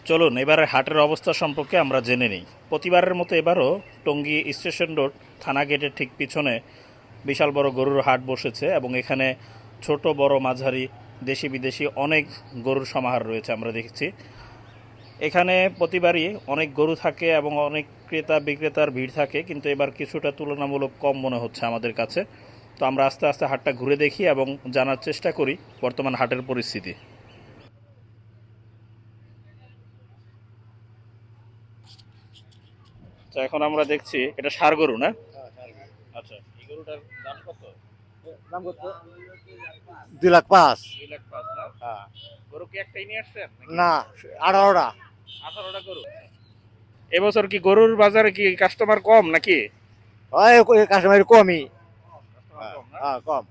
চলুন এবারে হাটের অবস্থা সম্পর্কে আমরা জেনে নিই। প্রতিবারের মতো এবারও টঙ্গী স্টেশন রোড থানা গেটের ঠিক পিছনে বিশাল বড় গরুর হাট বসেছে এবং এখানে ছোট বড় মাঝারি দেশি বিদেশি অনেক গরুর সমাহার রয়েছে আমরা দেখছি। এখানে প্রতিবারই অনেক গরু থাকে এবং অনেক ক্রেতা বিক্রেতার ভিড় থাকে, কিন্তু এবার কিছুটা তুলনামূলক কম মনে হচ্ছে আমাদের কাছে। তো আমরা আস্তে আস্তে হাটটা ঘুরে দেখি এবং জানার চেষ্টা করি বর্তমান হাটের পরিস্থিতি। তো এখন আমরা দেখছি এটা ষাঁড় গরু না? আচ্ছা, এই গরুটার দাম কত? দাম কত? 2,05,000। 2,05,000 না? হ্যাঁ। গরু কি একটাই নিয়ে আসছেন নাকি না, 18টা। 18টা গরু? এবছর কি গরুর বাজারে কি কাস্টমার কম নাকি? ওই কাস্টমার কমই। কাস্টমার হ্যাঁ, কম না? হ্যাঁ, কম।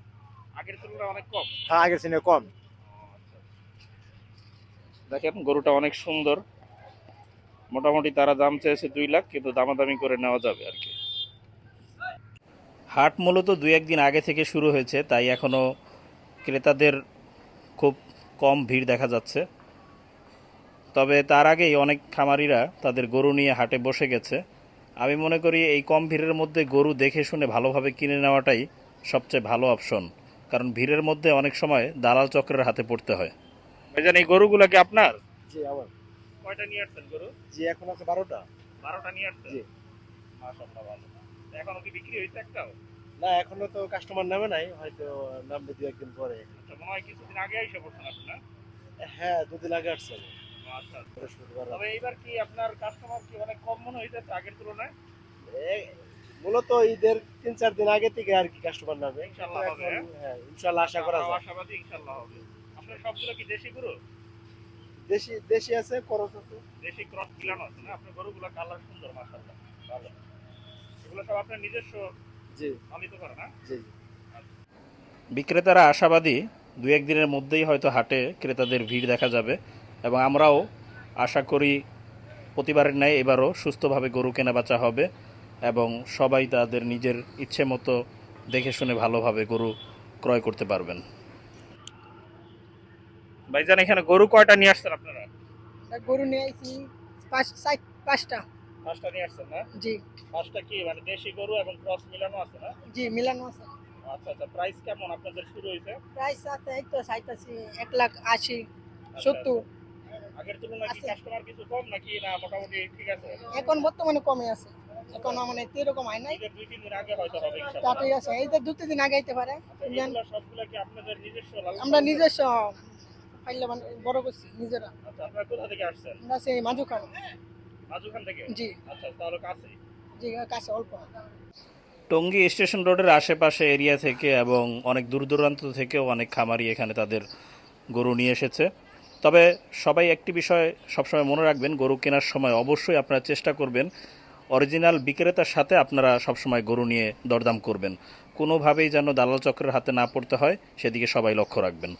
আগের তুলনায় অনেক কম। হ্যাঁ, আগের চেয়ে কম। দেখেন গরুটা অনেক সুন্দর। মোটামুটি তারা দাম চেয়েছে 2 লাখ, কিন্তু দামাদামি করে নেওয়া যাবে আর কি। হাট মূলত 2-1 দিন আগে থেকে শুরু হয়েছে, তাই এখনো ক্রেতাদের খুব কম ভিড় দেখা যাচ্ছে। তবে তার আগেই অনেক খামারিরা তাদের গরু নিয়ে হাটে বসে গেছে। আমি মনে করি এই কম ভিড়ের মধ্যে গরু দেখে শুনে ভালোভাবে কিনে নেওয়াটাই সবচেয়ে ভালো অপশন, কারণ ভিড়ের মধ্যে অনেক সময় দালাল চক্রের হাতে পড়তে হয়। ভাইজান, এই গরুগুলা কি আপনার? জি, আবার। কয়টা নিয়ে আসছেন গরু? জি, এখন আছে 12টা। 12টা নিয়ে আসছেন? জি। মাশাআল্লাহ, ভালো। এখনো কি বিক্রি হয়েছে একটাও? না, এখনো তো কাস্টমার নামে নাই, হয়তো নামবে 2-1 দিন পরে। আচ্ছা, মনে হয় কিছুদিন আগে এসে পড়ছেন আপনি না? হ্যাঁ, 2 দিন আগে আসছে। আচ্ছা আচ্ছা। বৃহস্পতিবার তবে এইবার কি আপনার কাস্টমার কি অনেক কম মনে হইতেছে আগের তুলনায়? মূলত ঈদের 3-4 দিন আগে থেকে আর কি কাস্টমার নামে। ইনশাআল্লাহ হবে। হ্যাঁ, ইনশাআল্লাহ আশা করা আমরাও যায়। আশাবাদী ইনশাআল্লাহ হবে। আপনার সবগুলো কি দেশি গরু? দেশি দেশি আছে, খরচ আছে। দেশি ক্রস মিলানো আছে না? আপনার গরুগুলো কালার সুন্দর মাশাআল্লাহ। ভালো। এগুলো সব আপনার নিজস্ব জি, পালিত করা না? জি। বিক্রেতারা আশাবাদী 2-1 দিনের মধ্যেই হয়তো হাটে ক্রেতাদের ভিড় দেখা যাবে এবং আমরাও আশা করি প্রতিবারের ন্যায় এবারও সুস্থভাবে গরু কেনাবেচা হবে এবং সবাই তাদের নিজের ইচ্ছে মতো দেখে শুনে ভালোভাবে গরু ক্রয় করতে পারবেন। ভাইজান, এখানে গরু কয়টা নিয়ে আসছেন আপনারা? গরু নিয়ে আইছি পাঁচটা। 5টা নিয়ে আসছেন না? জি। 5টা কি মানে দেশি গরু এবং ক্রস মিলানো আছে না? জি, মিলানো আছে। আচ্ছা আচ্ছা, প্রাইস কেমন আপনাদের শুরু হয়েছে? প্রাইস আছে এই তো চাইতাছি 1,80,000, আচ্ছা, 70 আগের তুলনায় কি আছে। কাস্টমার কিছু কম নাকি না মোটামুটি ঠিক আছে? এখন বর্তমানে কমে আছে। এখন মানে এরকম হয় নাই। ঈদের 2-3 দিন আগে হয়তো হবে তা ইনশাআল্লাহ। ঠিক আছে, এই যে 2-3 দিন আগে আইতে পারে। আচ্ছা, এগুলা সবগুলা কি আপনাদের নিজস্ব লালন আমরা পালন করেন? নিজস্ব পাইলে মানে বড় করছি নিজেরা। আচ্ছা, আপনারা কোথা থেকে আসছেন? আমরা সেই মাজুখান। মাজুখান থেকে? জি। আচ্ছা, তাহলে কাছেই। জি, কাছে অল্প। টঙ্গী স্টেশন রোডের আশেপাশে এরিয়া থেকে এবং অনেক দূর দূরান্ত থেকেও অনেক খামারি এখানে তাদের গরু নিয়ে এসেছে। তবে সবাই একটি বিষয় সবসময় মনে রাখবেন, গরু কেনার সময় অবশ্যই আপনারা চেষ্টা করবেন অরিজিনাল বিক্রেতার সাথে আপনারা সবসময় গরু নিয়ে দরদাম করবেন। কোনোভাবেই যেন দালাল চক্রের হাতে না পড়তে হয় সেদিকে সবাই লক্ষ্য রাখবেন।